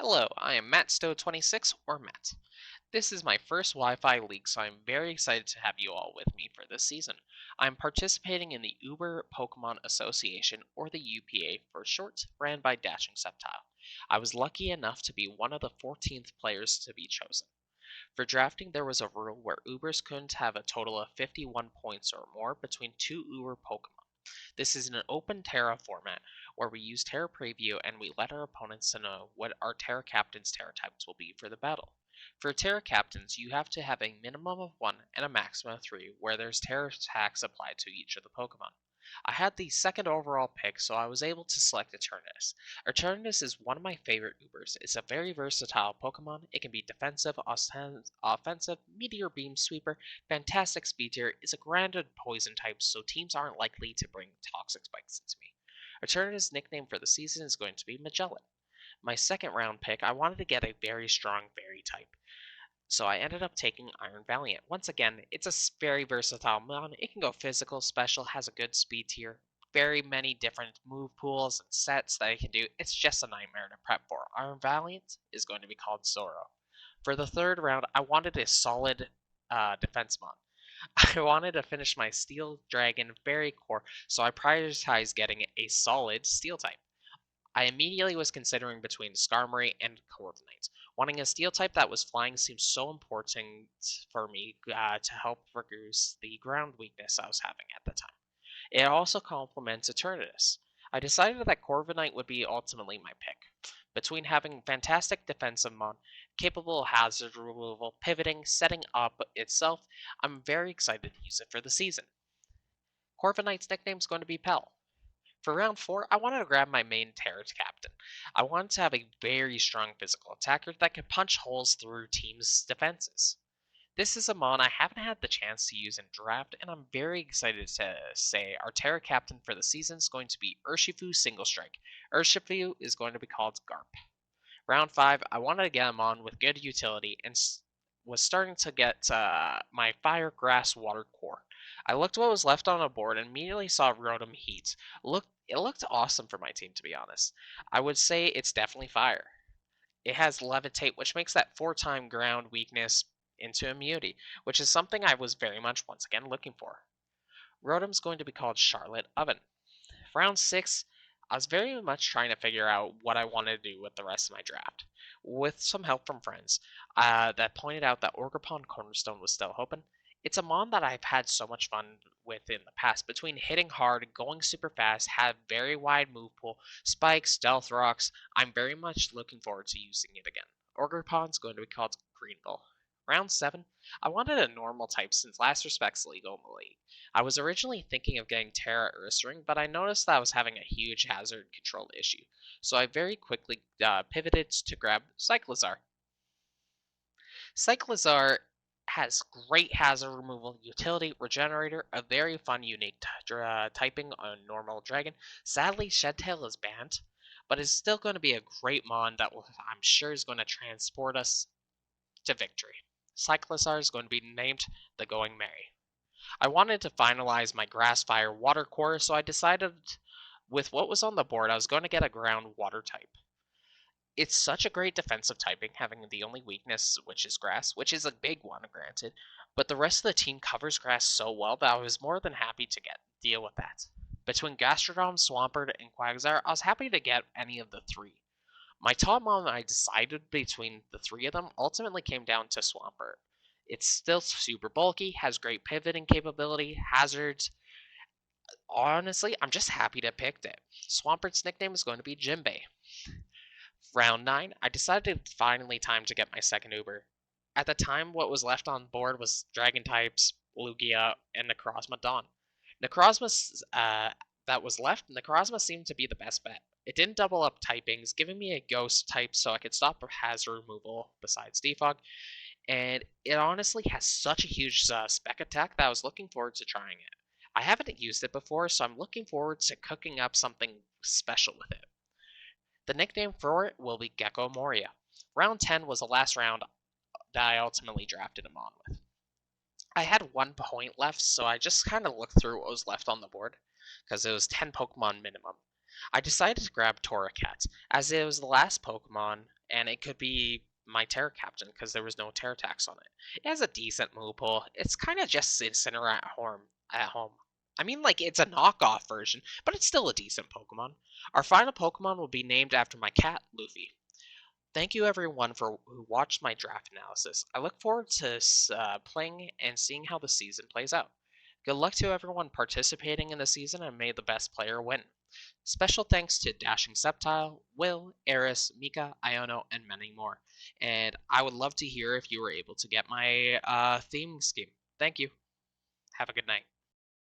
Hello, I am MattStowe26 or Matt. This is my first Wi-Fi league, so I'm very excited to have you all with me for this season. I'm participating in the Uber Pokemon Association, or the UPA for short, ran by Dashing Sceptile. I was lucky enough to be one of the 14th players to be chosen. For drafting, there was a rule where Ubers couldn't have a total of 51 points or more between two Uber Pokemon. This is an open Terra format where we use Terra Preview and we let our opponents know what our Terra Captain's Terra types will be for the battle. For Terra Captains, you have to have a minimum of 1 and a maximum of 3 where there's Terra attacks applied to each of the Pokemon. I had the second overall pick, so I was able to select Eternatus. Eternatus is one of my favorite Ubers. It's a very versatile Pokemon. It can be defensive, offensive, Meteor Beam Sweeper, fantastic speed tier, is a grounded poison type, so teams aren't likely to bring toxic spikes into me. Eternatus' nickname for the season is going to be Magellan. My second round pick, I wanted to get a very strong fairy type. So I ended up taking Iron Valiant. Once again, it's a very versatile mon. It can go physical, special, has a good speed tier, very many different move pools and sets that it can do. It's just a nightmare to prep for. Iron Valiant is going to be called Zoro. For the third round, I wanted a solid defense mon. I wanted to finish my Steel Dragon very core, so I prioritized getting a solid Steel type. I immediately was considering between Skarmory and Corviknight. Wanting a Steel type that was flying seemed so important for me to help reduce the ground weakness I was having at the time. It also complements Eternatus. I decided that Corviknight would be ultimately my pick. Between having fantastic defensive mon, capable hazard removal, pivoting, setting up itself, I'm very excited to use it for the season. Corviknight's nickname is going to be Pell. For round 4, I wanted to grab my main Terra Captain. I wanted to have a very strong physical attacker that could punch holes through teams' defenses. This is a mon I haven't had the chance to use in draft, and I'm very excited to say our Terra Captain for the season is going to be Urshifu Single Strike. Urshifu is going to be called Garp. Round 5, I wanted to get him on with good utility and was starting to get my Fire, Grass, Water core. I looked what was left on the board and immediately saw Rotom Heat. It looked awesome for my team, to be honest. I would say it's definitely Fire. It has Levitate, which makes that 4-time ground weakness into immunity, which is something I was very much once again looking for. Rotom's going to be called Charlotte Oven. Round 6, I was very much trying to figure out what I wanted to do with the rest of my draft. With some help from friends that pointed out that Orgrimmon Cornerstone was still open, it's a mon that I've had so much fun with in the past. Between hitting hard, going super fast, have very wide move pool, spikes, stealth rocks, I'm very much looking forward to using it again. Orgrimmon's going to be called Greenville. Round 7, I wanted a normal type since Last Respect's legal in the league. I was originally thinking of getting Terra Ursaring, but I noticed that I was having a huge hazard control issue, so I very quickly pivoted to grab Cyclizar. Cyclizar has great hazard removal, utility, regenerator, a very fun, unique typing on normal dragon. Sadly, Shedtail is banned, but it's still going to be a great mon that I'm sure is going to transport us to victory. Cyclizar is going to be named the Going Merry. I wanted to finalize my Grass, Fire, Water core, so I decided with what was on the board, I was going to get a ground water type. It's such a great defensive typing, having the only weakness, which is grass, which is a big one, granted, but the rest of the team covers grass so well that I was more than happy to deal with that. Between Gastrodon, Swampert, and Quagsire, I was happy to get any of the three. My top mon I decided between the three of them ultimately came down to Swampert. It's still super bulky, has great pivoting capability, hazards. Honestly, I'm just happy to have picked it. Swampert's nickname is going to be Jimbei. Round 9, I decided it's finally time to get my second Uber. At the time, what was left on board was Dragon types, Lugia, and Necrozma Dawn. Necrozma that was left, Necrozma seemed to be the best bet. It didn't double up typings, giving me a ghost type so I could stop hazard removal besides defog, and it honestly has such a huge spec attack that I was looking forward to trying it. I haven't used it before, so I'm looking forward to cooking up something special with it. The nickname for it will be Gecko Moria. Round 10 was the last round that I ultimately drafted him on with. I had 1 point left, so I just kind of looked through what was left on the board, because it was 10 Pokemon minimum. I decided to grab Torracat, as it was the last Pokemon, and it could be my Terra Captain because there was no Terra tax on it. It has a decent move pool. It's kind of just Incineroar at home. At home. I mean, like, it's a knockoff version, but it's still a decent Pokemon. Our final Pokemon will be named after my cat, Luffy. Thank you everyone for who watched my draft analysis. I look forward to playing and seeing how the season plays out. Good luck to everyone participating in the season and may the best player win. Special thanks to Dashing Sceptile, Will, Eris, Mika, Iono, and many more. And I would love to hear if you were able to get my theme scheme. Thank you. Have a good night.